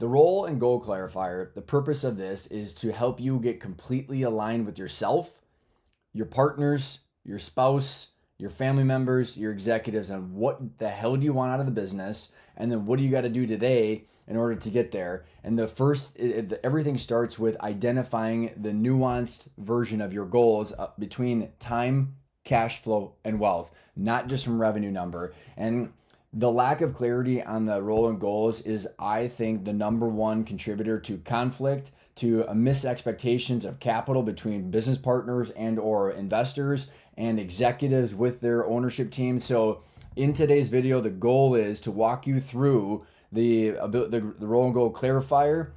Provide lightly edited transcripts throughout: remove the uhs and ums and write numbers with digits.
The role and goal clarifier, the purpose of this is to help you get completely aligned with yourself, your partners, your spouse, your family members, your executives, and what the hell do you want out of the business, and then what do you got to do today in order to get there. And the first, everything starts with identifying the nuanced version of your goals between time, cash flow, and wealth, not just from revenue number. And the lack of clarity on the role and goals is, I think, the number one contributor to conflict, to miss expectations of capital between business partners and or investors and executives with their ownership team. So in today's video, the goal is to walk you through the role and goal clarifier.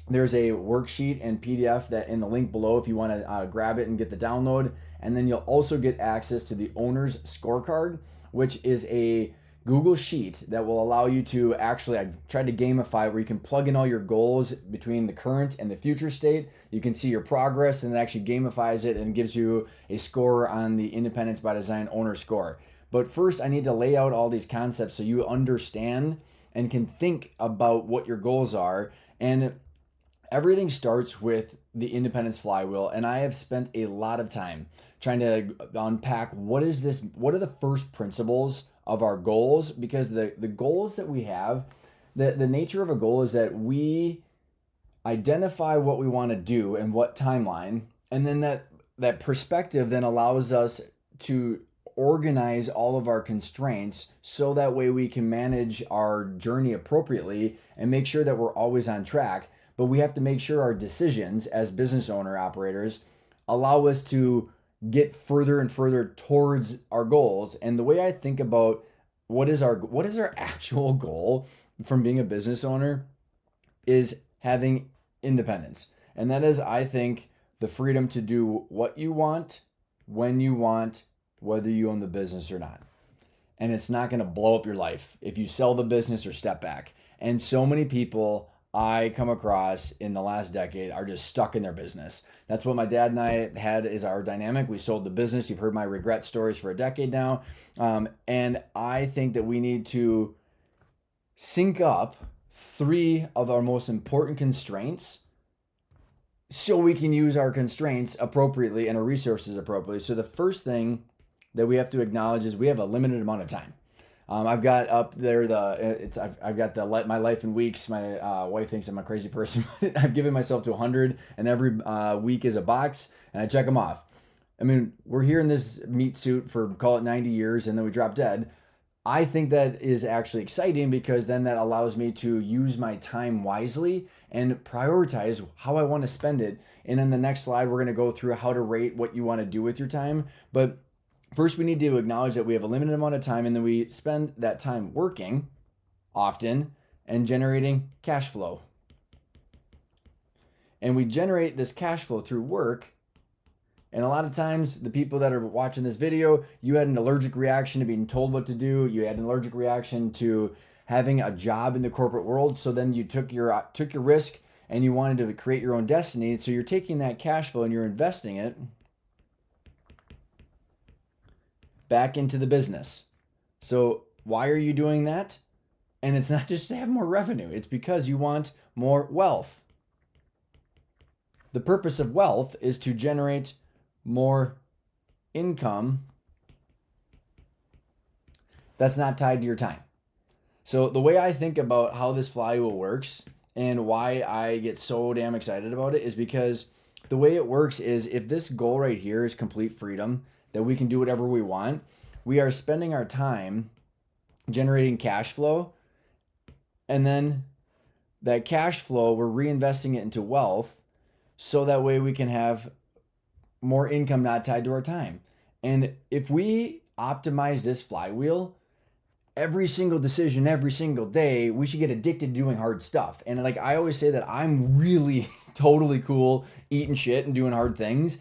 There's a worksheet and PDF that in the link below if you want to grab it and get the download. And then you'll also get access to the owner's scorecard, which is a Google Sheet that will allow you to actually, I've tried to gamify where you can plug in all your goals between the current and the future state. You can see your progress, and it actually gamifies it and gives you a score on the Independence by Design owner score. But first, I need to lay out all these concepts so you understand and can think about what your goals are. And everything starts with the independence flywheel. And I have spent a lot of time trying to unpack what are the first principles of our goals, because the goals that we have, the nature of a goal is that we identify what we want to do and what timeline, and then that perspective then allows us to organize all of our constraints so that way we can manage our journey appropriately and make sure that we're always on track. But we have to make sure our decisions as business owner operators allow us to get further and further towards our goals. And the way I think about what is our actual goal from being a business owner is having independence. And that is, I think, the freedom to do what you want, when you want, whether you own the business or not. And it's not going to blow up your life if you sell the business or step back. And so many people I come across in the last decade are just stuck in their business. That's what my dad and I had is our dynamic. We sold the business. You've heard my regret stories for a decade now. And I think that we need to sync up 3 of our most important constraints so we can use our constraints appropriately and our resources appropriately. So the first thing that we have to acknowledge is we have a limited amount of time. I've got up there I've got my life in weeks. My wife thinks I'm a crazy person. I've given myself to 100, and every week is a box, and I check them off. I mean, we're here in this meat suit for, call it 90 years, and then we drop dead. I think that is actually exciting because then that allows me to use my time wisely and prioritize how I want to spend it. And in the next slide, we're going to go through how to rate what you want to do with your time. But first, we need to acknowledge that we have a limited amount of time, and then we spend that time working often and generating cash flow. And we generate this cash flow through work. And a lot of times, the people that are watching this video, you had an allergic reaction to being told what to do. You had an allergic reaction to having a job in the corporate world. So then you took your risk and you wanted to create your own destiny. So you're taking that cash flow and you're investing it back into the business. So why are you doing that? And it's not just to have more revenue. It's because you want more wealth. The purpose of wealth is to generate more income that's not tied to your time. So the way I think about how this flywheel works and why I get so damn excited about it is because the way it works is, if this goal right here is complete freedom, that we can do whatever we want, we are spending our time generating cash flow, and then that cash flow, we're reinvesting it into wealth so that way we can have more income not tied to our time. And if we optimize this flywheel, every single decision, every single day, we should get addicted to doing hard stuff. And like I always say, that I'm really totally cool eating shit and doing hard things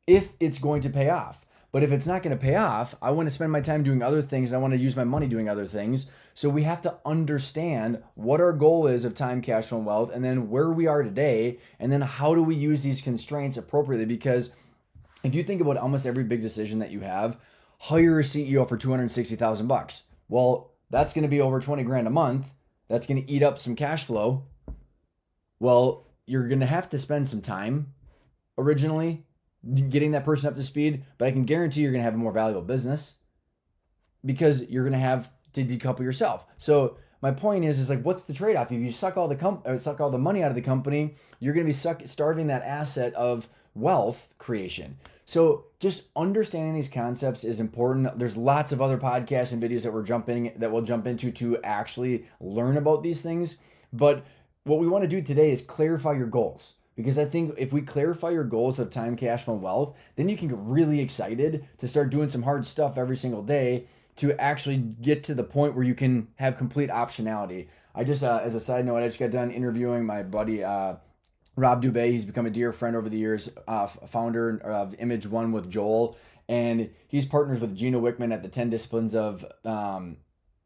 if it's going to pay off. But if it's not going to pay off, I want to spend my time doing other things. I want to use my money doing other things. So we have to understand what our goal is of time, cash flow, and wealth, and then where we are today, and then how do we use these constraints appropriately. Because if you think about almost every big decision that you have, hire a CEO for $260,000. Well, that's going to be over 20 grand a month. That's going to eat up some cash flow. Well, you're going to have to spend some time originally getting that person up to speed, but I can guarantee you're going to have a more valuable business because you're going to have to decouple yourself. So my point is like, what's the trade-off? If you suck all the money out of the company, you're going to be starving that asset of wealth creation. So just understanding these concepts is important. There's lots of other podcasts and videos that we'll jump into to actually learn about these things. But what we want to do today is clarify your goals. Because I think if we clarify your goals of time, cash flow, and wealth, then you can get really excited to start doing some hard stuff every single day to actually get to the point where you can have complete optionality. I just, as a side note, I just got done interviewing my buddy Rob Dubay. He's become a dear friend over the years, founder of Image One with Joel, and he's partners with Gino Wickman at the 10 Disciplines at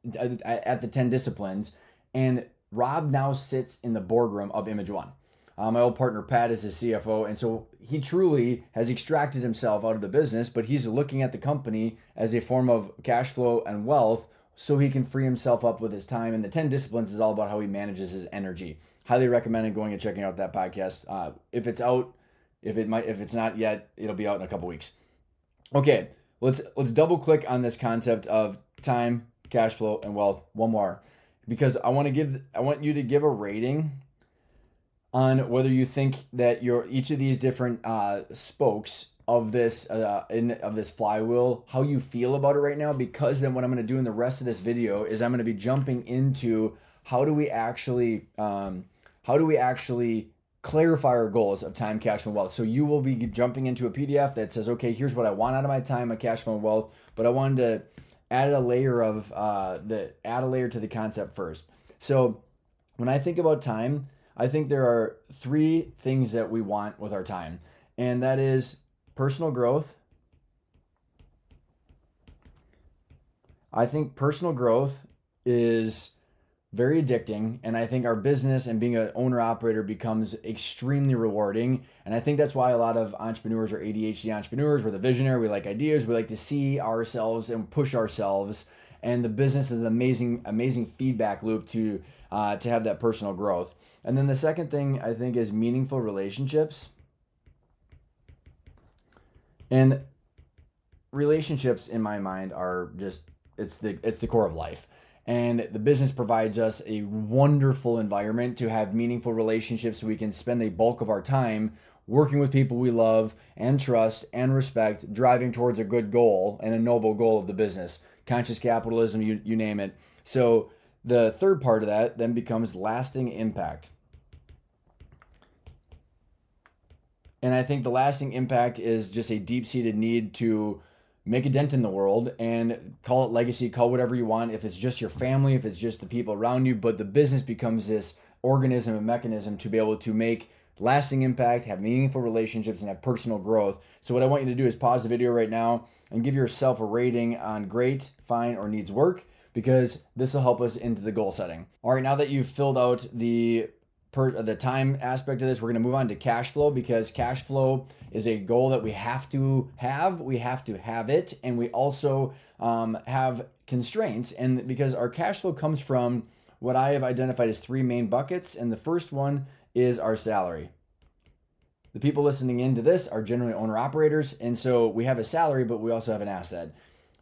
the 10 Disciplines, and Rob now sits in the boardroom of Image One. My old partner Pat is his CFO, and so he truly has extracted himself out of the business, but he's looking at the company as a form of cash flow and wealth so he can free himself up with his time. And the 10 Disciplines is all about how he manages his energy. Highly recommend going and checking out that podcast. If it's out, if it's not yet, it'll be out in a couple weeks. Okay, let's double click on this concept of time, cash flow, and wealth one more, because I want you to give a rating on whether you think that each of these different spokes of this flywheel, how you feel about it right now. Because then what I'm going to do in the rest of this video is I'm going to be jumping into how do we actually clarify our goals of time, cash flow, and wealth. So you will be jumping into a PDF that says, okay, here's what I want out of my time, my cash flow, and wealth. But I wanted to add a layer to the concept first. So when I think about time, I think there are three things that we want with our time, and that is personal growth. I think personal growth is very addicting, and I think our business and being an owner-operator becomes extremely rewarding, and I think that's why a lot of entrepreneurs are ADHD entrepreneurs. We're the visionary, we like ideas, we like to see ourselves and push ourselves, and the business is an amazing feedback loop to have that personal growth. And then the second thing I think is meaningful relationships. And relationships in my mind are just, it's the core of life. And the business provides us a wonderful environment to have meaningful relationships so we can spend a bulk of our time working with people we love and trust and respect, driving towards a good goal and a noble goal of the business. Conscious capitalism, you name it. So the third part of that then becomes lasting impact. And I think the lasting impact is just a deep-seated need to make a dent in the world, and call it legacy, call whatever you want. If it's just your family, if it's just the people around you, but the business becomes this organism and mechanism to be able to make lasting impact, have meaningful relationships, and have personal growth. So what I want you to do is pause the video right now and give yourself a rating on great, fine, or needs work, because this will help us into the goal setting. All right, now that you've filled out the time aspect of this, we're going to move on to cash flow, because cash flow is a goal that we have to have it, and we also have constraints, and because our cash flow comes from what I have identified as three main buckets, and the first one is our salary. The people listening into this are generally owner operators, and so we have a salary, but we also have an asset.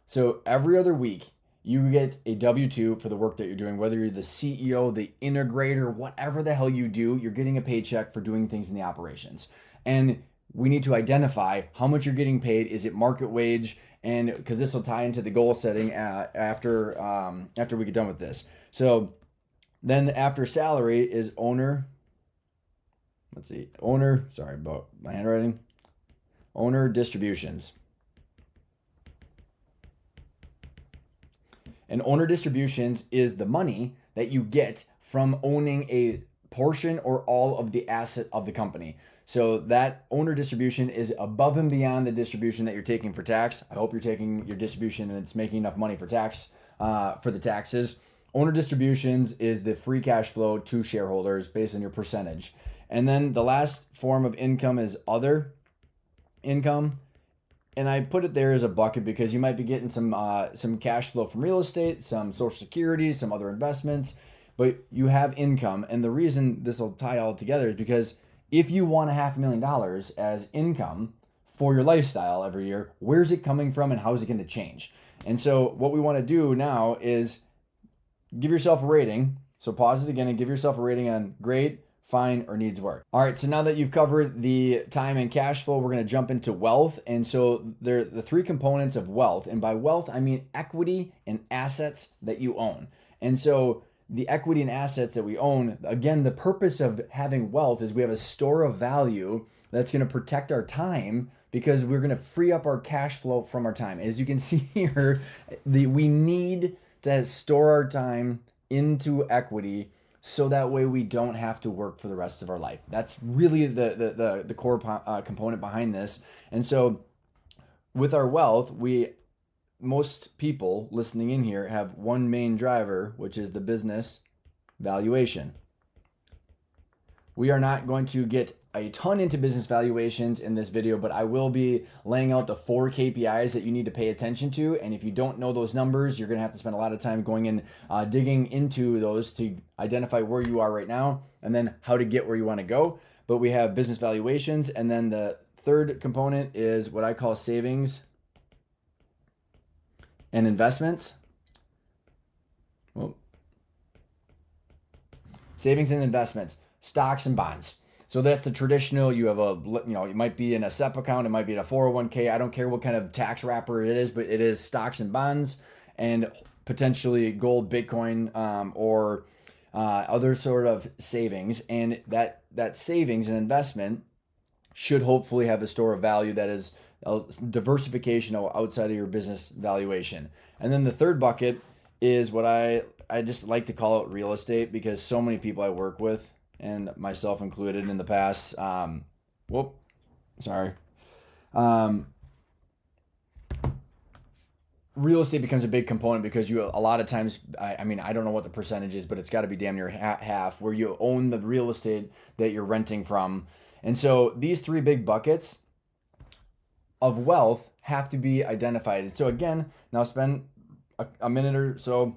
So every other week you get a W-2 for the work that you're doing, whether you're the CEO, the integrator, whatever the hell you do, you're getting a paycheck for doing things in the operations. And we need to identify how much you're getting paid. Is it market wage? And because this will tie into the goal setting after we get done with this. So then after salary is owner. Let's see, sorry about my handwriting. Owner distributions. And owner distributions is the money that you get from owning a portion or all of the asset of the company. So that owner distribution is above and beyond the distribution that you're taking for tax. I hope you're taking your distribution and it's making enough money for tax, for the taxes. Owner distributions is the free cash flow to shareholders based on your percentage. And then the last form of income is other income. And I put it there as a bucket because you might be getting some cash flow from real estate, some social security, some other investments. but you have income. And the reason this will tie all together is because if you want $500,000 as income for your lifestyle every year, where's it coming from and how's it going to change? And so what we want to do now is give yourself a rating. So pause it again and give yourself a rating on great, fine, or needs work. All right, so now that you've covered the time and cash flow, we're going to jump into wealth. And so there are the three components of wealth. And by wealth, I mean equity and assets that you own. And so the equity and assets that we own, again, the purpose of having wealth is we have a store of value that's going to protect our time, because we're going to free up our cash flow from our time. As you can see here, we need to store our time into equity so that way we don't have to work for the rest of our life. That's really the core component behind this. And so with our wealth, most people listening in here have one main driver, which is the business valuation. We are not going to get a ton into business valuations in this video, but I will be laying out the 4 KPIs that you need to pay attention to. And if you don't know those numbers, you're going to have to spend a lot of time going in, digging into those to identify where you are right now and then how to get where you want to go. But we have business valuations. And then the third component is what I call savings and investments. Savings and investments, stocks and bonds. So that's the traditional. You have it might be in a SEP account, it might be in a 401k. I don't care what kind of tax wrapper it is, but it is stocks and bonds and potentially gold, Bitcoin, or other sort of savings. And that savings and investment should hopefully have a store of value that is a diversification outside of your business valuation. And then the third bucket is what I just like to call it real estate, because so many people I work with, and myself included in the past, real estate becomes a big component because you, a lot of times, I mean, I don't know what the percentage is, but it's got to be damn near half where you own the real estate that you're renting from. And so these 3 big buckets of wealth have to be identified. And so again, now spend a minute or so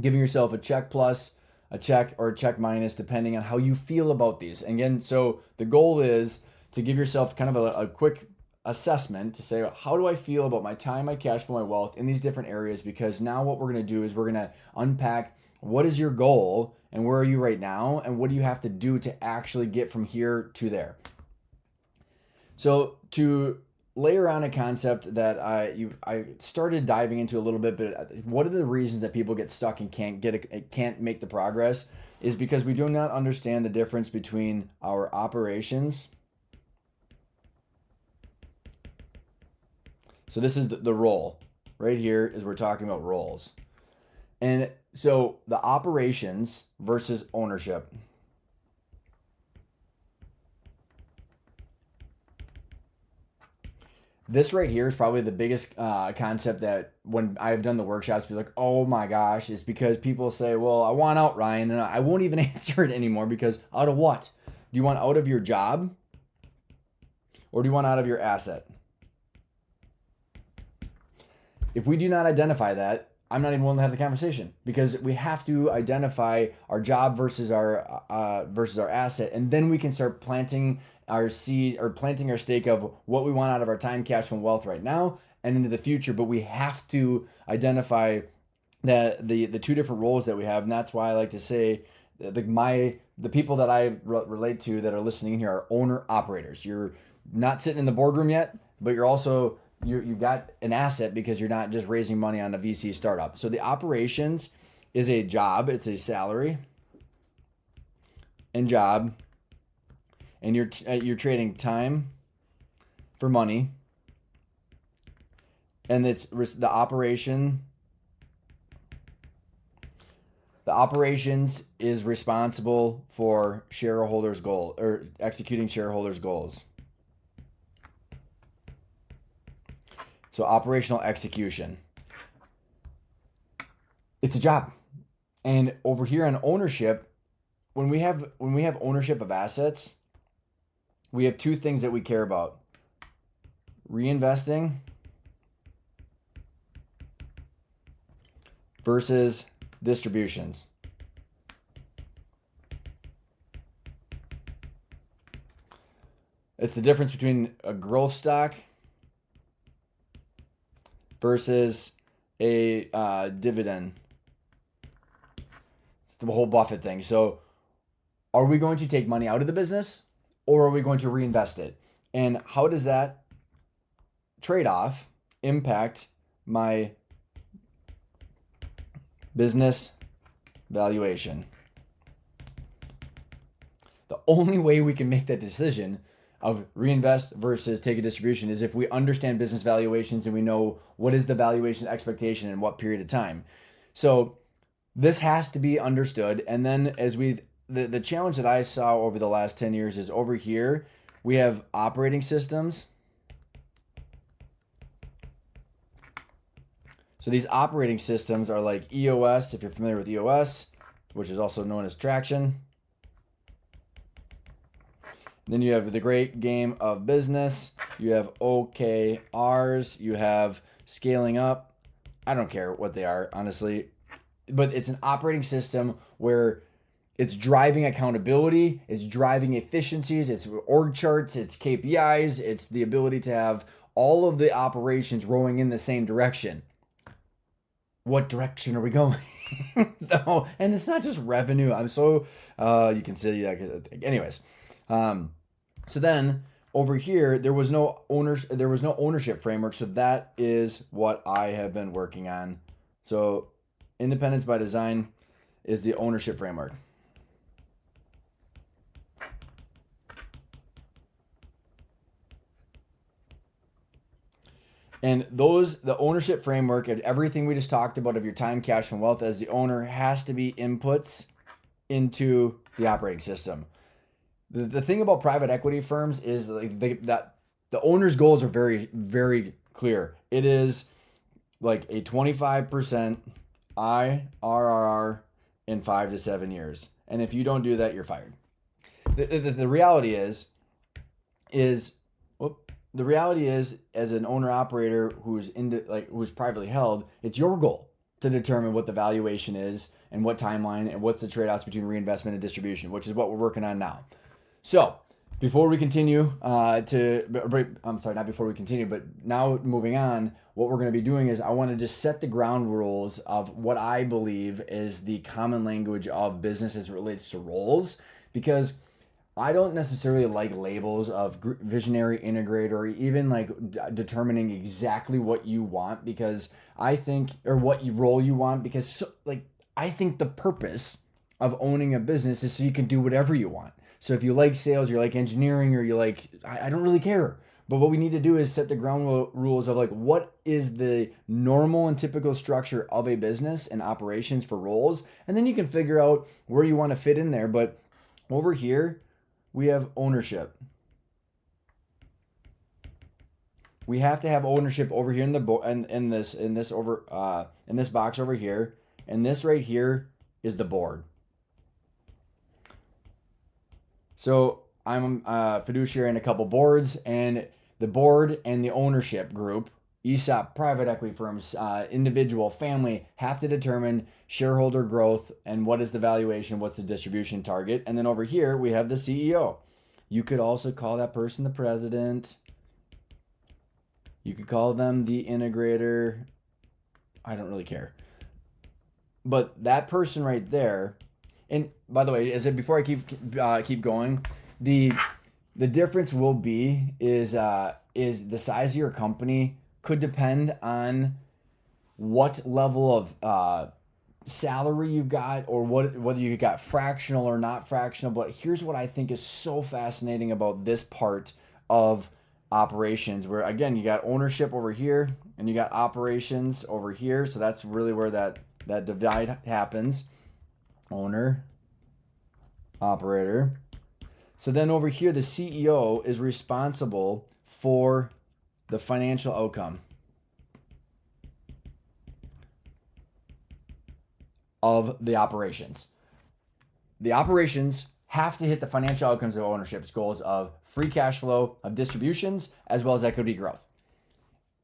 giving yourself a check plus, a check, or a check minus, depending on how you feel about these. And again, so the goal is to give yourself kind of a quick assessment to say, how do I feel about my time, my cash flow, my wealth in these different areas? Because now what we're going to do is we're going to unpack what is your goal and where are you right now, and what do you have to do to actually get from here to there. So to layer on a concept that I started diving into a little bit, but one of the reasons that people get stuck and can't make the progress is because we do not understand the difference between our operations. So this is the role. Right here is we're talking about roles. And so the operations versus ownership. This right here is probably the biggest concept that when I've done the workshops, people are like, oh my gosh, is because people say, well, I want out, Ryan, and I won't even answer it anymore, because out of what? Do you want out of your job, or do you want out of your asset? If we do not identify that, I'm not even willing to have the conversation, because we have to identify our job versus our asset, and then we can start planting our seed, or planting our stake of what we want out of our time, cash, and wealth right now and into the future. But we have to identify that the 2 different roles that we have, and that's why I like to say the people that I relate to that are listening in here are owner operators. You're not sitting in the boardroom yet, but you're also you've got an asset because you're not just raising money on a VC startup. So the operations is a job, it's a salary and job, and you're trading time for money, and it's the operation. The operations is responsible for shareholders' goal, or executing shareholders' goals. So operational execution. It's a job. And over here on ownership, when we have ownership of assets, we have 2 things that we care about: reinvesting versus distributions. It's the difference between a growth stock versus a dividend. It's the whole Buffett thing. So are we going to take money out of the business or are we going to reinvest it? And how does that trade-off impact my business valuation? The only way we can make that decision of reinvest versus take a distribution is if we understand business valuations and we know what is the valuation expectation in what period of time. So this has to be understood. And then as the challenge that I saw over the last 10 years is over here, we have operating systems. So these operating systems are like EOS, if you're familiar with EOS, which is also known as traction. Then you have the great game of business. You have OKRs. You have scaling up. I don't care what they are, honestly. But it's an operating system where it's driving accountability. It's driving efficiencies. It's org charts. It's KPIs. It's the ability to have all of the operations rowing in the same direction. What direction are we going? No, and it's not just revenue. I'm so, you can see, anyways. So then over here, there was no ownership framework. So that is what I have been working on. So independence by design is the ownership framework. And the ownership framework and everything we just talked about of your time, cash, and wealth as the owner has to be inputs into the operating system. The thing about private equity firms is that the owner's goals are very, very clear. It is like a 25% IRR in 5 to 7 years. And if you don't do that, you're fired. The reality is the reality is, as an owner operator who's privately held, it's your goal to determine what the valuation is and what timeline and what's the trade-offs between reinvestment and distribution, which is what we're working on now. So before we continue not before we continue, but now moving on, what we're going to be doing is I want to just set the ground rules of what I believe is the common language of business as it relates to roles, because I don't necessarily like labels of visionary, integrator, or even like determining exactly what you want, because I think, or what role you want, because I think the purpose of owning a business is so you can do whatever you want. So if you like sales, you like engineering, or you like, I don't really care. But what we need to do is set the ground rules of like, what is the normal and typical structure of a business and operations for roles. And then you can figure out where you want to fit in there. But over here, we have ownership. We have to have ownership over here in this box over here, and this right here is the board. So I'm a fiduciary in a couple boards, and the board and the ownership group, ESOP, private equity firms, individual, family, have to determine shareholder growth and what is the valuation, what's the distribution target. And then over here, we have the CEO. You could also call that person the president. You could call them the integrator. I don't really care. But that person right there, and by the way, before I keep going, the difference will be is the size of your company could depend on what level of salary you've got, or whether you got fractional or not fractional. But here's what I think is so fascinating about this part of operations, where again, you got ownership over here and you got operations over here. So that's really where that divide happens. Owner, operator. So then over here, the CEO is responsible for the financial outcome of the operations. The operations have to hit the financial outcomes of ownership's goals of free cash flow, of distributions, as well as equity growth.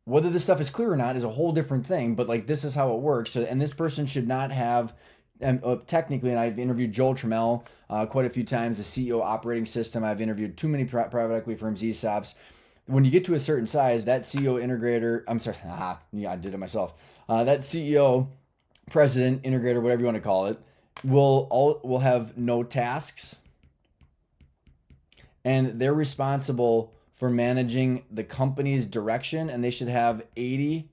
Whether this stuff is clear or not is a whole different thing, but like, this is how it works. So, and this person should not have technically, and I've interviewed Joel Trammell quite a few times, the CEO operating system. I've interviewed too many private equity firms, ESOPs. When you get to a certain size, that CEO integrator, I'm sorry, yeah, I did it myself. That CEO, president, integrator, whatever you want to call it, will have no tasks, and they're responsible for managing the company's direction, and they should have 80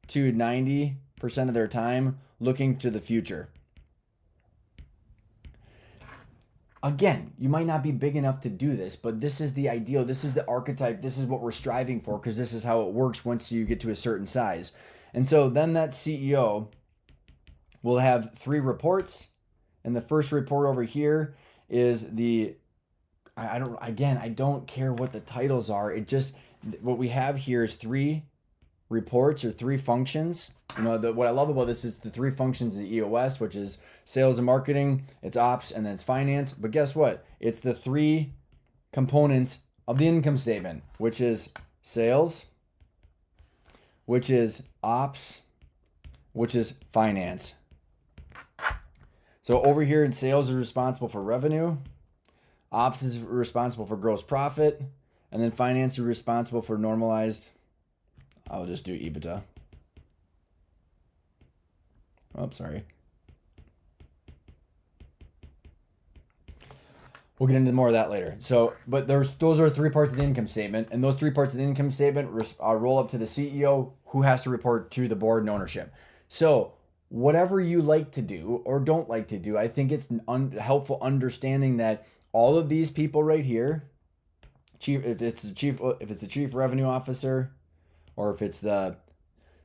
to 90% of their time looking to the future. Again, you might not be big enough to do this, but this is the ideal. This is the archetype. This is what we're striving for, because this is how it works once you get to a certain size. And so then that CEO will have 3 reports. And the first report over here is I don't care what the titles are. What we have here is 3 reports or 3 functions. What I love about this is the 3 functions in EOS, which is sales and marketing, it's ops, and then it's finance. But guess what? It's the 3 components of the income statement, which is sales, which is ops, which is finance. So over here in sales is responsible for revenue, ops is responsible for gross profit, and then finance is responsible for normalized, I'll just do EBITDA. Oh, sorry. We'll get into more of that later. But those are 3 parts of the income statement, and those 3 parts of the income statement roll up to the CEO, who has to report to the board and ownership. So whatever you like to do or don't like to do, I think it's helpful understanding that all of these people right here, if it's the chief revenue officer, or if it's the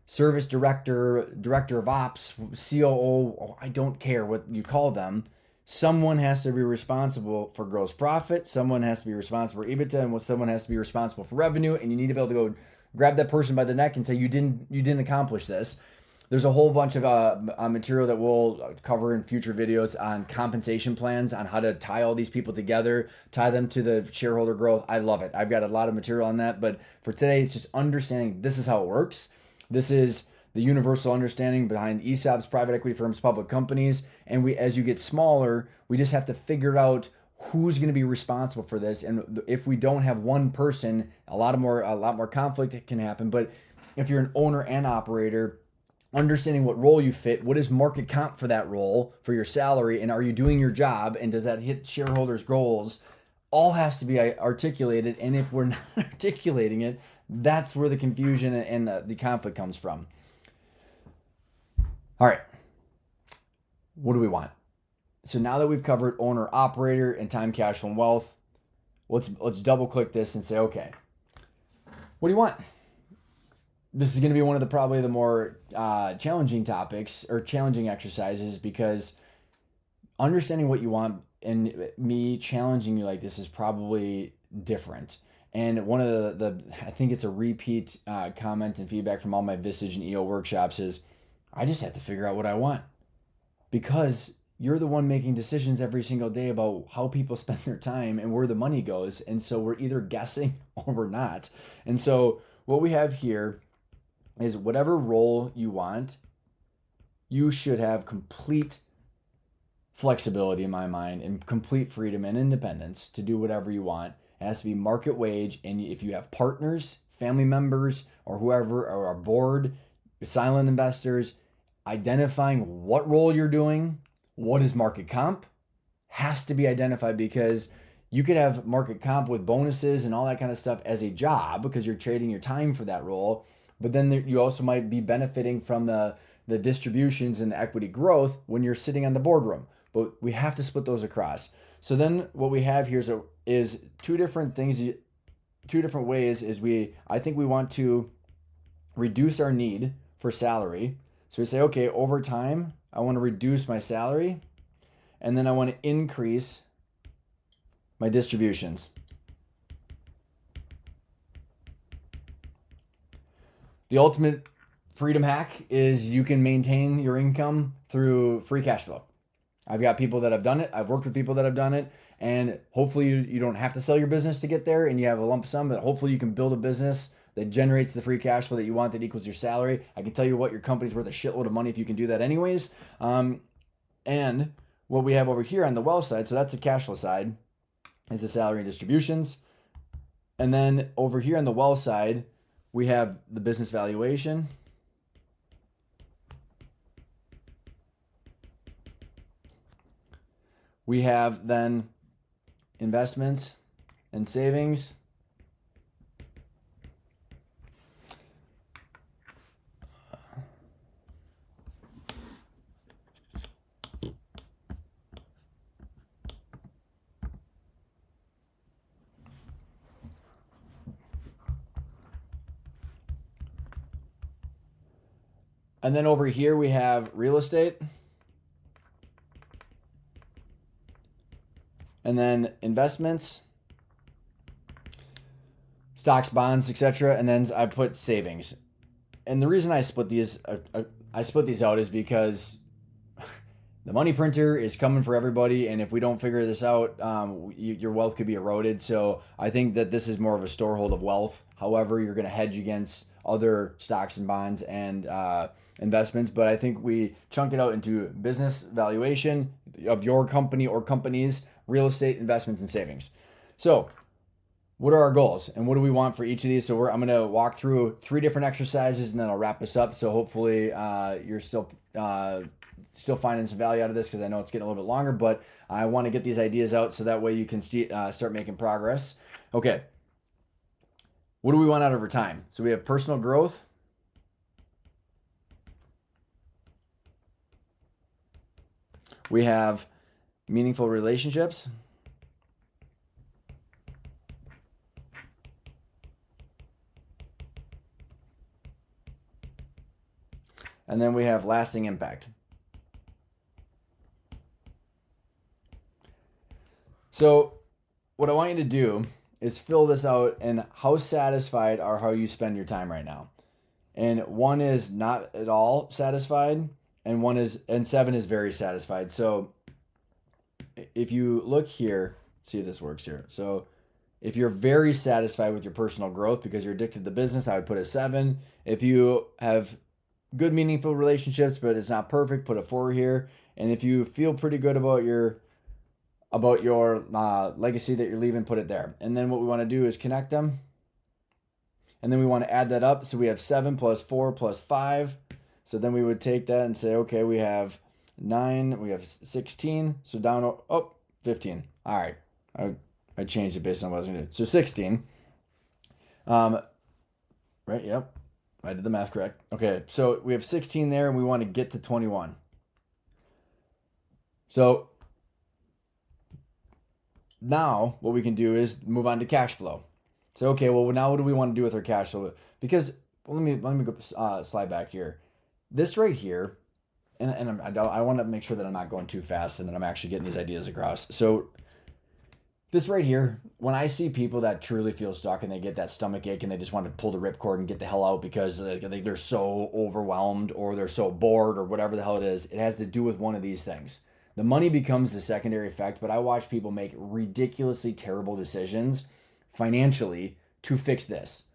service director, director of ops, COO, I don't care what you call them, someone has to be responsible for gross profit, someone has to be responsible for EBITDA, and someone has to be responsible for revenue, and you need to be able to go grab that person by the neck and say, you didn't accomplish this. There's a whole bunch of material that we'll cover in future videos on compensation plans, on how to tie all these people together, tie them to the shareholder growth. I love it. I've got a lot of material on that, but for today, it's just understanding this is how it works. This is the universal understanding behind ESOPs, private equity firms, public companies, and as you get smaller, we just have to figure out who's going to be responsible for this. And if we don't have one person, a lot more conflict can happen. But if you're an owner and operator, understanding what role you fit, what is market comp for that role, for your salary, and are you doing your job, and does that hit shareholders' goals, all has to be articulated. And if we're not articulating it, that's where the confusion and the conflict comes from. All right, what do we want? So now that we've covered owner, operator, and time, cash flow, and wealth, let's double click this and say, okay, what do you want? This is going to be one of probably the more challenging topics or challenging exercises, because understanding what you want and me challenging you like this is probably different. And one of I think it's a repeat comment and feedback from all my Vistage and EO workshops is, I just have to figure out what I want, because you're the one making decisions every single day about how people spend their time and where the money goes. And so we're either guessing or we're not. And so what we have here is whatever role you want, you should have complete flexibility in my mind, and complete freedom and independence to do whatever you want. It has to be market wage. And if you have partners, family members, or whoever, or a board, silent investors, identifying what role you're doing, what is market comp, has to be identified, because you could have market comp with bonuses and all that kind of stuff as a job because you're trading your time for that role. But then you also might be benefiting from the distributions and the equity growth when you're sitting on the boardroom. But we have to split those across. So then what we have here is 2 different things, 2 different ways. I think we want to reduce our need for salary. So we say, okay, over time, I want to reduce my salary, and then I want to increase my distributions. The ultimate freedom hack is you can maintain your income through free cash flow. I've got people that have done it. I've worked with people that have done it. And hopefully you don't have to sell your business to get there, and you have a lump sum, but hopefully you can build a business that generates the free cash flow that you want, that equals your salary. I can tell you what, your company's worth a shitload of money if you can do that anyways. And what we have over here on the wealth side, so that's the cash flow side, is the salary and distributions. And then over here on the wealth side, we have the business valuation. We have then investments and savings. And then over here we have real estate. And then investments, stocks, bonds, etc. And then I put savings. And the reason I split these out is because the money printer is coming for everybody, and if we don't figure this out, your wealth could be eroded. So I think that this is more of a storehold of wealth. However, you're going to hedge against other stocks and bonds and investments. But I think we chunk it out into business valuation of your company or companies, real estate, investments, and savings. So what are our goals and what do we want for each of these? So I'm going to walk through 3 different exercises and then I'll wrap this up. So hopefully you're still finding some value out of this, because I know it's getting a little bit longer, but I want to get these ideas out so that way you can start making progress. Okay. What do we want out over time? So we have personal growth. We have meaningful relationships. And then we have lasting impact. So what I want you to do is fill this out, and how satisfied are how you spend your time right now. And 1 is not at all satisfied, and 7 is very satisfied. So if you look here, see if this works here. So if you're very satisfied with your personal growth because you're addicted to the business, I would put a 7. If you have good, meaningful relationships, but it's not perfect, put a 4 here. And if you feel pretty good about your legacy that you're leaving, put it there. And then what we want to do is connect them. And then we want to add that up. So we have 7 plus 4 plus 5. So then we would take that and say, okay, we have 9, we have 16. So down, 15. All right. I changed it based on what I was going to do. So 16. Right, yep. I did the math correct. Okay, so we have 16 there, and we want to get to 21. So now what we can do is move on to cash flow. So okay, well now what do we want to do with our cash flow? Because let me go slide back here. This right here, and I want to make sure that I'm not going too fast and that I'm actually getting these ideas across. So this right here, when I see people that truly feel stuck and they get that stomach ache and they just want to pull the ripcord and get the hell out because they're so overwhelmed or they're so bored or whatever the hell it is, it has to do with one of these things. The money becomes the secondary effect, but I watch people make ridiculously terrible decisions financially to fix this.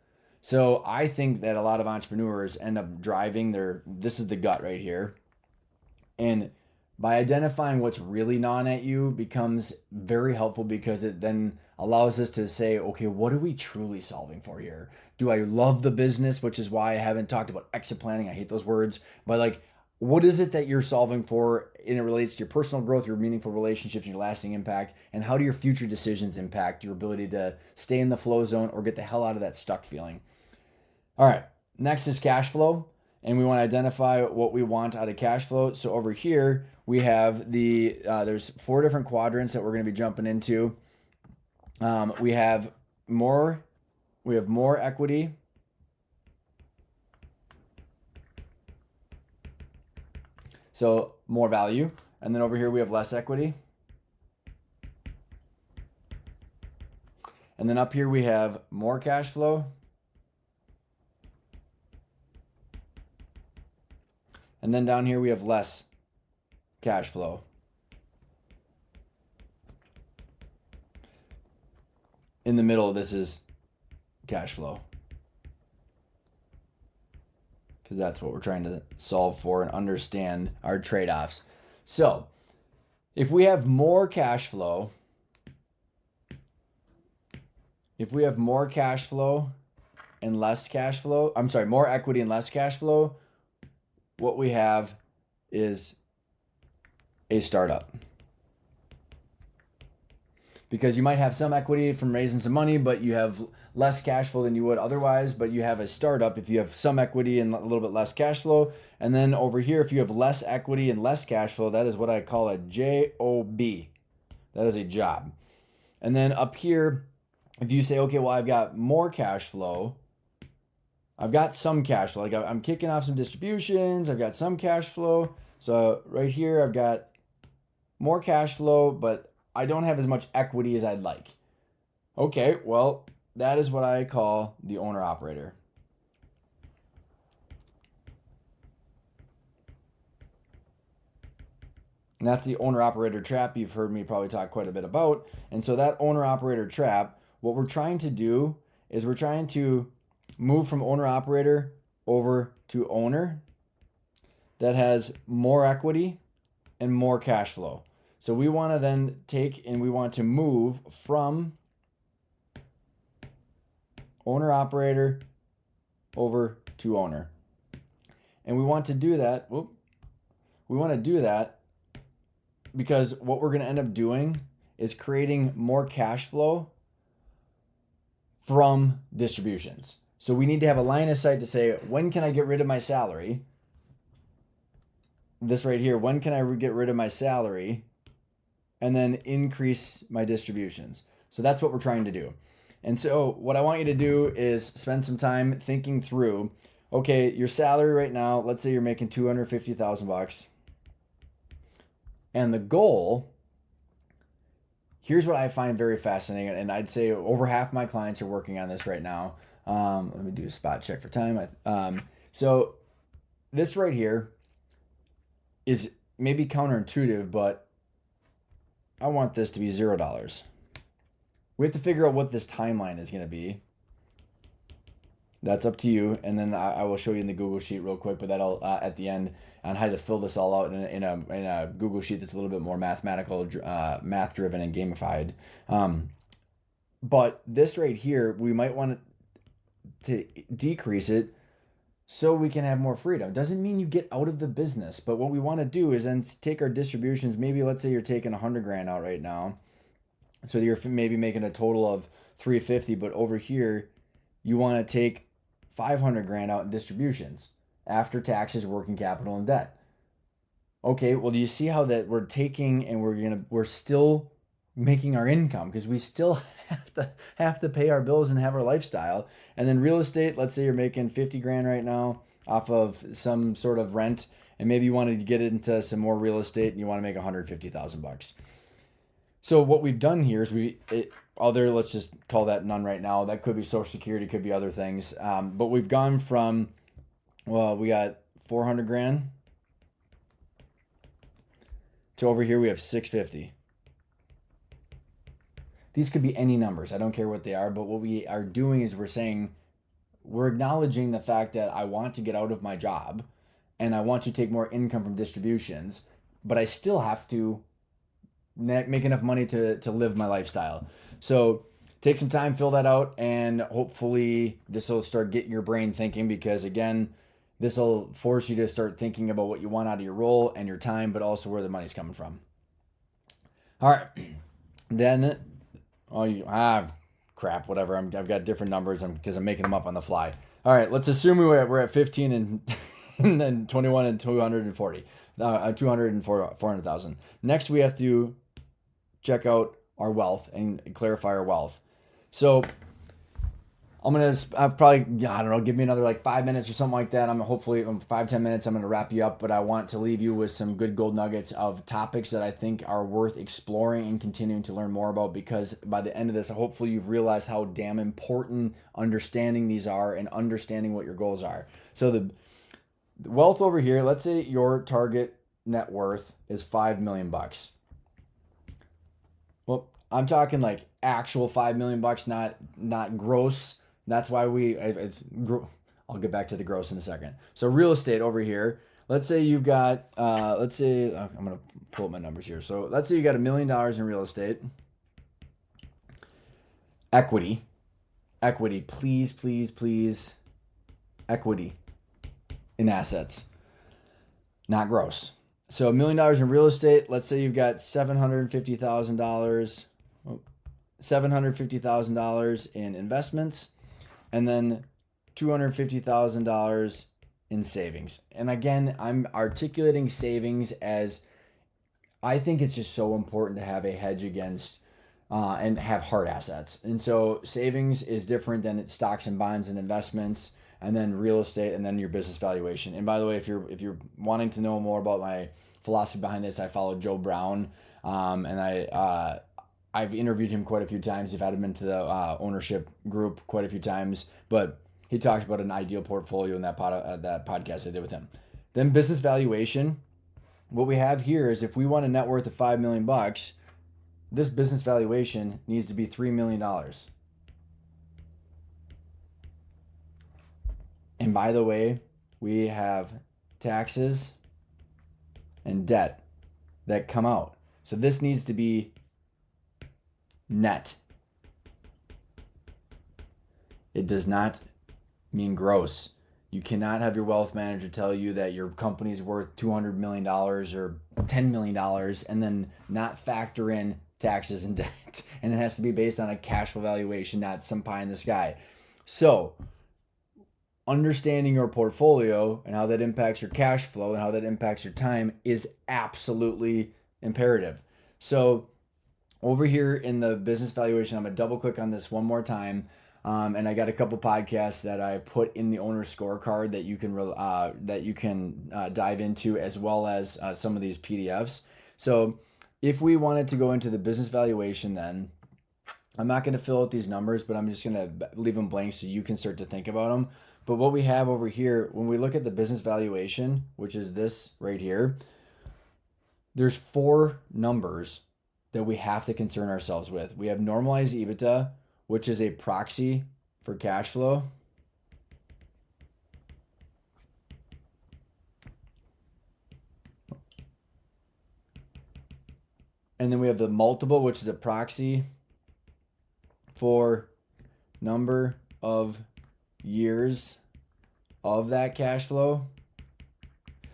So I think that a lot of entrepreneurs end up driving this is the gut right here. And by identifying what's really gnawing at you becomes very helpful, because it then allows us to say, okay, what are we truly solving for here? Do I love the business, which is why I haven't talked about exit planning. I hate those words. But what is it that you're solving for? And it relates to your personal growth, your meaningful relationships, and your lasting impact. And how do your future decisions impact your ability to stay in the flow zone or get the hell out of that stuck feeling? All right, next is cash flow. And we want to identify what we want out of cash flow. So over here, we have there's 4 different quadrants that we're going to be jumping into. We have more equity. So more value. And then over here, we have less equity. And then up here, we have more cash flow. And then down here, we have less cash flow. In the middle, this is cash flow, because that's what we're trying to solve for and understand our trade-offs. So If we have more cash flow, more equity and less cash flow, what we have is a startup. Because you might have some equity from raising some money, but you have less cash flow than you would otherwise, but you have a startup if you have some equity and a little bit less cash flow. And then over here, if you have less equity and less cash flow, that is what I call a JOB. That is a job. And then up here, if you say, okay, well, I've got more cash flow, I've got some cash flow, like I'm kicking off some distributions, I've got some cash flow. So right here, I've got more cash flow, but I don't have as much equity as I'd like. Okay, well, that is what I call the owner-operator. And that's the owner-operator trap you've heard me probably talk quite a bit about. And so that owner-operator trap, what we're trying to do is we're trying to move from owner-operator over to owner that has more equity and more cash flow. So we want to then take and we want to move from owner-operator over to owner. And we want to do that. Because what we're going to end up doing is creating more cash flow from distributions. So we need to have a line of sight to say, when can I get rid of my salary? This right here, when can I get rid of my salary and then increase my distributions? So that's what we're trying to do. And so what I want you to do is spend some time thinking through, okay, your salary right now, let's say you're making $250,000. And the goal, here's what I find very fascinating, and I'd say over half my clients are working on this right now. Let me do a spot check for time. So this right here is maybe counterintuitive, but I want this to be $0. We have to figure out what this timeline is going to be. That's up to you, and then I will show you in the Google Sheet real quick, but that'll at the end on how to fill this all out in a Google Sheet that's a little bit more mathematical, math-driven, and gamified. But this right here, we might want to decrease it so we can have more freedom. Doesn't mean you get out of the business, but what we want to do is then take our distributions. Maybe let's say you're taking $100,000 out right now, so you're maybe making a total of $350,000, but over here you want to take $500,000 out in distributions after taxes, working capital, and debt. Okay, well, do you see how that we're taking and we're still making our income because we still have to pay our bills and have our lifestyle. And then real estate, let's say you're making $50,000 right now off of some sort of rent, and maybe you wanted to get into some more real estate and you want to make $150,000. So what we've done here is let's just call that none right now. That could be Social Security, could be other things. But we've gone from, we got $400,000 to over here we have $650,000. These could be any numbers. I don't care what they are, but what we are doing is we're acknowledging the fact that I want to get out of my job and I want to take more income from distributions, but I still have to make enough money to live my lifestyle. So take some time, fill that out, and hopefully this will start getting your brain thinking, because again, this will force you to start thinking about what you want out of your role and your time, but also where the money's coming from. All right. Then, crap, whatever. I've got different numbers because I'm making them up on the fly. All right, let's assume we're at 15 and then 21 and 240. 200 and 400,000. Next, we have to check out our wealth and clarify our wealth. So I'm going to probably, give me another like 5 minutes or something like that. I'm hopefully 5-10 minutes. I'm going to wrap you up, but I want to leave you with some good gold nuggets of topics that I think are worth exploring and continuing to learn more about, because by the end of this, hopefully you've realized how damn important understanding these are and understanding what your goals are. So the wealth over here, let's say your target net worth is $5 million. Well, I'm talking like actual $5 million, not gross. That's why I'll get back to the gross in a second. So real estate over here, let's say you've got, I'm going to pull up my numbers here. So let's say you got $1 million in real estate. Equity, please, please, please. Equity in assets, not gross. So $1 million in real estate. Let's say you've got $750,000 in investments, and then $250,000 in savings. And again, I'm articulating savings as I think it's just so important to have a hedge against and have hard assets. And so savings is different than its stocks and bonds and investments, and then real estate, and then your business valuation. And by the way, if you're wanting to know more about my philosophy behind this, I follow Joe Brown, and I've interviewed him quite a few times. I've had him into the ownership group quite a few times, but he talked about an ideal portfolio in that podcast I did with him. Then business valuation. What we have here is if we want a net worth of $5 million, this business valuation needs to be $3 million. And by the way, we have taxes and debt that come out. So this needs to be net. It does not mean gross. You cannot have your wealth manager tell you that your company is worth $200 million or $10 million and then not factor in taxes and debt. And it has to be based on a cash flow valuation, not some pie in the sky. So understanding your portfolio and how that impacts your cash flow and how that impacts your time is absolutely imperative. So over here in the business valuation, I'm going to double click on this one more time. And I got a couple podcasts that I put in the owner scorecard that you can dive into, as well as some of these PDFs. So if we wanted to go into the business valuation, then I'm not going to fill out these numbers, but I'm just going to leave them blank so you can start to think about them. But what we have over here, when we look at the business valuation, which is this right here, there's 4 numbers that we have to concern ourselves with. We have normalized EBITDA, which is a proxy for cash flow. And then we have the multiple, which is a proxy for number of years of that cash flow.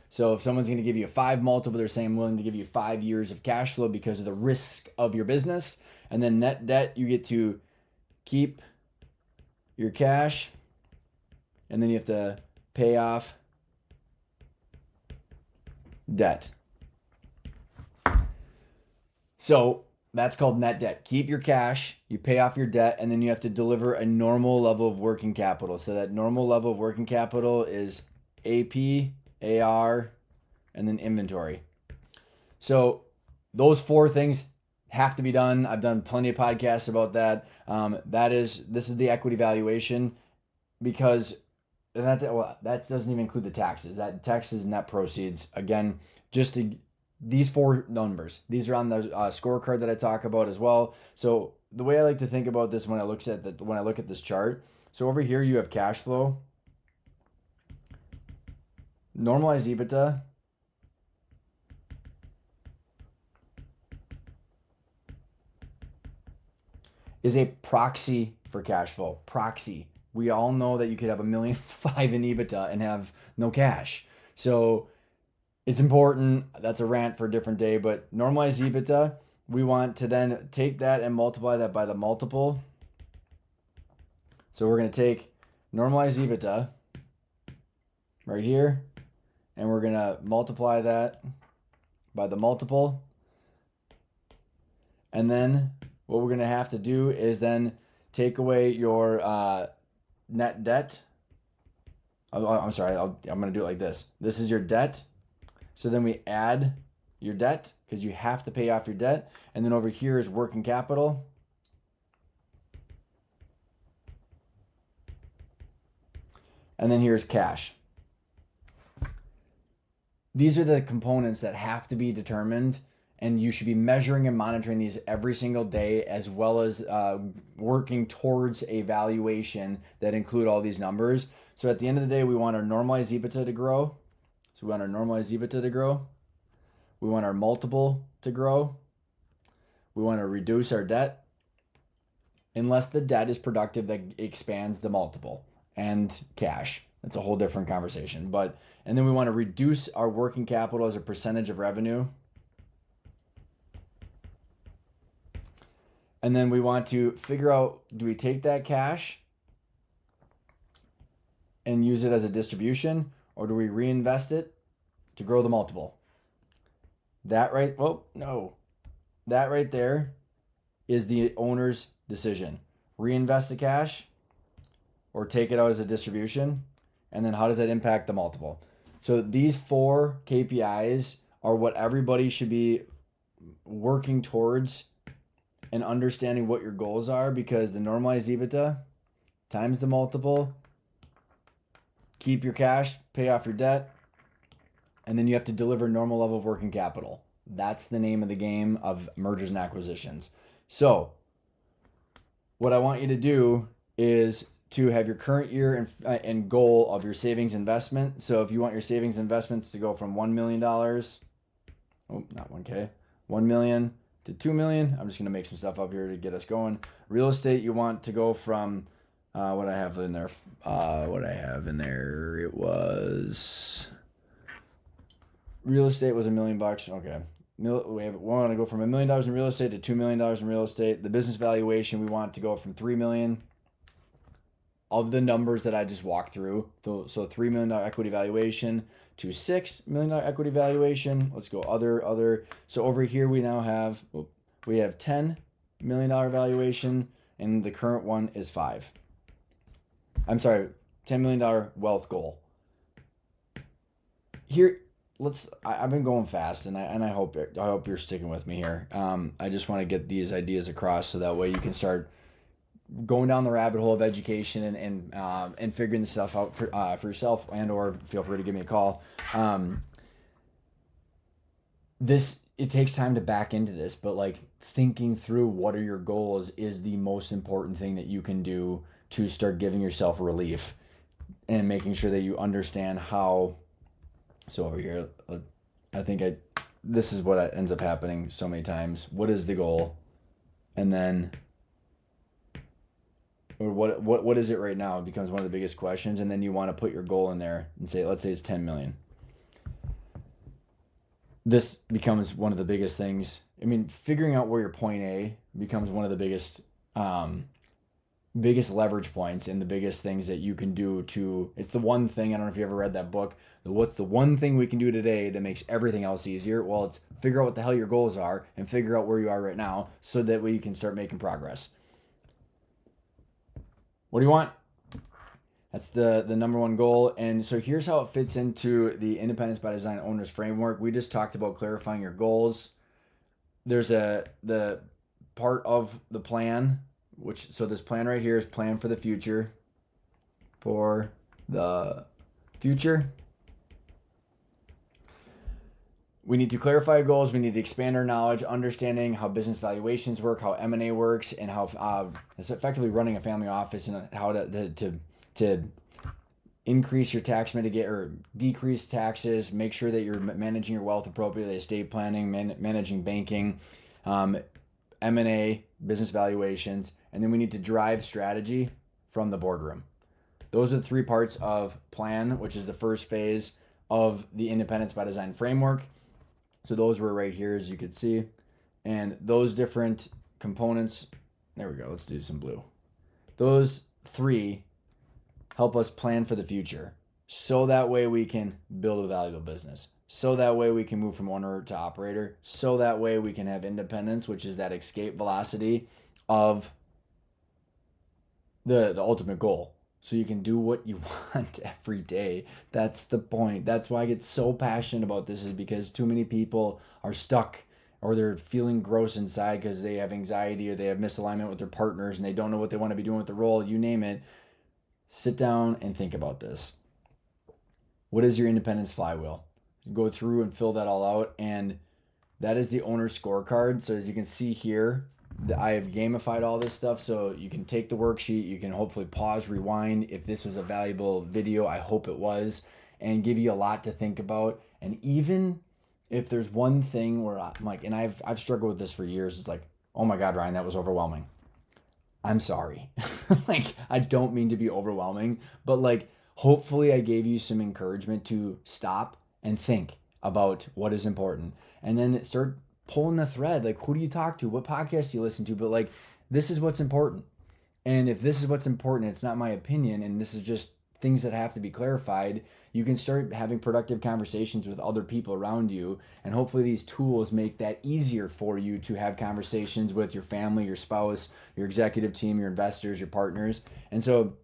So if someone's going to give you a 5 multiple, they're saying I'm willing to give you 5 years of cash flow because of the risk of your business. And then net debt, you get to keep your cash, and then you have to pay off debt. So that's called net debt. Keep your cash, you pay off your debt, and then you have to deliver a normal level of working capital. So that normal level of working capital is AP, AR, and then inventory. So those 4 things have to be done. I've done plenty of podcasts about that. This is the equity valuation, because that doesn't even include the taxes. That taxes and net proceeds. Again, these 4 numbers. These are on the scorecard that I talk about as well. So the way I like to think about this when I look at this chart. So over here you have cash flow, normalized EBITDA, is a proxy for cash flow. Proxy. We all know that you could have $1.5 million in EBITDA and have no cash. So it's important. That's a rant for a different day, but normalized EBITDA, we want to then take that and multiply that by the multiple. So we're going to take normalized EBITDA right here, and we're going to multiply that by the multiple. And then what we're going to have to do is then take away your net debt. I'm sorry, I'm going to do it like this. This is your debt. So then we add your debt because you have to pay off your debt. And then over here is working capital. And then here's cash. These are the components that have to be determined, and you should be measuring and monitoring these every single day, as well as working towards a valuation that include all these numbers. So at the end of the day, we want our normalized EBITDA to grow. So we want our normalized EBITDA to grow. We want our multiple to grow. We want to reduce our debt unless the debt is productive that expands the multiple and cash. That's a whole different conversation. And then we want to reduce our working capital as a percentage of revenue. And then we want to figure out, do we take that cash and use it as a distribution, or do we reinvest it to grow the multiple? That right there is the owner's decision. Reinvest the cash or take it out as a distribution. And then how does that impact the multiple? So these 4 KPIs are what everybody should be working towards and understanding what your goals are, because the normalized EBITDA times the multiple, keep your cash, pay off your debt, and then you have to deliver normal level of working capital. That's the name of the game of mergers and acquisitions. So what I want you to do is to have your current year and goal of your savings investment. So if you want your savings investments to go from $1 million, not 1K, 1 million to 2 million. I'm just going to make some stuff up here to get us going. Real estate, you want to go from what I have in there, it was, real estate was $1 million. Okay. We want to go from $1 million in real estate to $2 million in real estate. The business valuation, we want to go from 3 million of the numbers that I just walked through. So $3 million equity valuation to $6 million equity valuation. Let's go other. So over here we now have, we have $10 million valuation, and the current one is 5. I'm sorry, $10 million wealth goal. Here, I've been going fast, and I hope you're sticking with me here. I just want to get these ideas across so that way you can start going down the rabbit hole of education and figuring this stuff out for yourself, and or feel free to give me a call. It takes time to back into this, but like thinking through what are your goals is the most important thing that you can do to start giving yourself relief and making sure that you understand how. So over here, I think this is what ends up happening so many times. What is the goal? And then, or what is it right now? It becomes one of the biggest questions. And then you want to put your goal in there and say, let's say it's 10 million. This becomes one of the biggest things. I mean, figuring out where your point A becomes one of the biggest leverage points and the biggest things that you can do it's the one thing, I don't know if you ever read that book, what's the one thing we can do today that makes everything else easier? Well, it's figure out what the hell your goals are and figure out where you are right now so that way you can start making progress. What do you want? That's the number one goal. And so here's how it fits into the Independence by Design Owners Framework. We just talked about clarifying your goals. There's the part of the plan, so this plan right here is plan for the future. For the future. We need to clarify goals. We need to expand our knowledge, understanding how business valuations work, how M&A works, and how it's effectively running a family office, and how to increase your tax mitigate or decrease taxes, make sure that you're managing your wealth appropriately, estate planning, managing banking, M&A, business valuations, and then we need to drive strategy from the boardroom. Those are the 3 parts of plan, which is the first phase of the Independence by Design framework. So those were right here, as you could see. And those different components, there we go, let's do some blue. Those 3 help us plan for the future. So that way we can build a valuable business. So that way we can move from owner to operator. So that way we can have independence, which is that escape velocity of the ultimate goal. So you can do what you want every day. That's the point. That's why I get so passionate about this, is because too many people are stuck, or they're feeling gross inside because they have anxiety, or they have misalignment with their partners, and they don't know what they want to be doing with the role, you name it. Sit down and think about this. What is your independence flywheel? Go through and fill that all out, and that is the owner scorecard. So as you can see here, I have gamified all this stuff, so you can take the worksheet, you can hopefully pause, rewind. If this was a valuable video, I hope it was. and give you a lot to think about. And even if there's one thing where I'm like, and I've struggled with this for years, it's like, oh my God, Ryan, that was overwhelming. I'm sorry. Like, I don't mean to be overwhelming, but like, hopefully I gave you some encouragement to stop and think about what is important. And then start pulling the thread. Like, who do you talk to? What podcast do you listen to? But like, this is what's important. And if this is what's important, it's not my opinion, and this is just things that have to be clarified, you can start having productive conversations with other people around you. And hopefully, these tools make that easier for you to have conversations with your family, your spouse, your executive team, your investors, your partners. And so,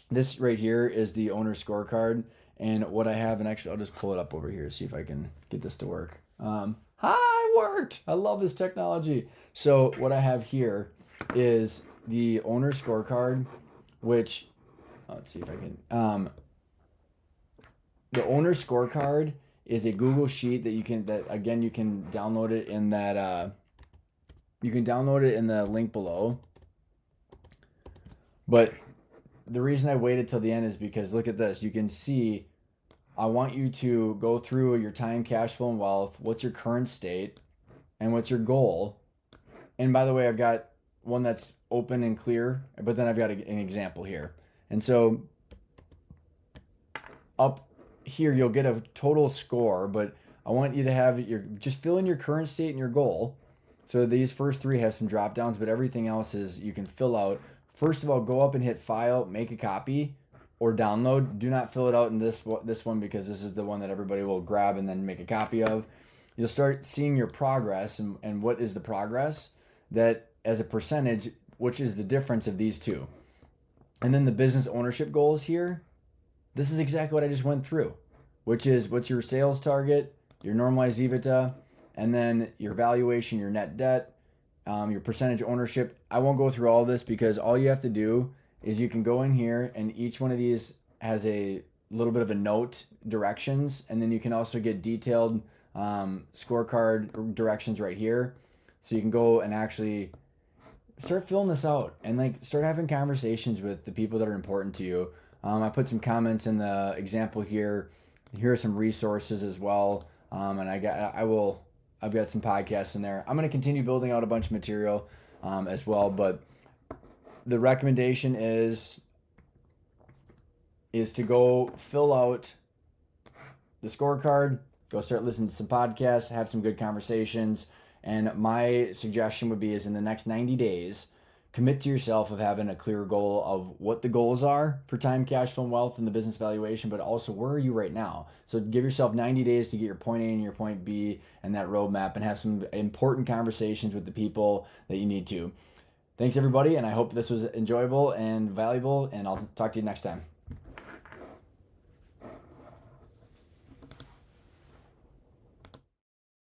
this right here is the owner scorecard. And what I have, and actually, I'll just pull it up over here, see if I can get this to work. Hi, worked. I love this technology. So, what I have here is the owner scorecard, which let's see if I can. The owner scorecard is a Google sheet that you can download it in that. You can download it in the link below. But the reason I waited till the end is because look at this. You can see. I want you to go through your time, cash flow, and wealth. What's your current state, and what's your goal? And by the way, I've got one that's open and clear, but then I've got an example here. And so up here, you'll get a total score, but I want you to have just fill in your current state and your goal. So these first three have some drop downs, but everything else is you can fill out. First of all, go up and hit file, make a copy, or download. Do not fill it out in this one because this is the one that everybody will grab and then make a copy of. You'll start seeing your progress and what is the progress that as a percentage, which is the difference of these two. And then the business ownership goals here, this is exactly what I just went through, which is what's your sales target, your normalized EBITDA, and then your valuation, your net debt, your percentage ownership. I won't go through all this because all you have to do is you can go in here and each one of these has a little bit of a note directions, and then you can also get detailed scorecard directions right here. So you can go and actually start filling this out and like start having conversations with the people that are important to you. I put some comments in the example here. Here are some resources as well. And I've got some podcasts in there. I'm going to continue building out a bunch of material as well, but the recommendation is to go fill out the scorecard, go start listening to some podcasts, have some good conversations. And my suggestion would be is in the next 90 days, commit to yourself of having a clear goal of what the goals are for time, cash flow, and wealth and the business valuation, but also where are you right now? So give yourself 90 days to get your point A and your point B and that roadmap and have some important conversations with the people that you need to. Thanks, everybody, and I hope this was enjoyable and valuable, and I'll talk to you next time.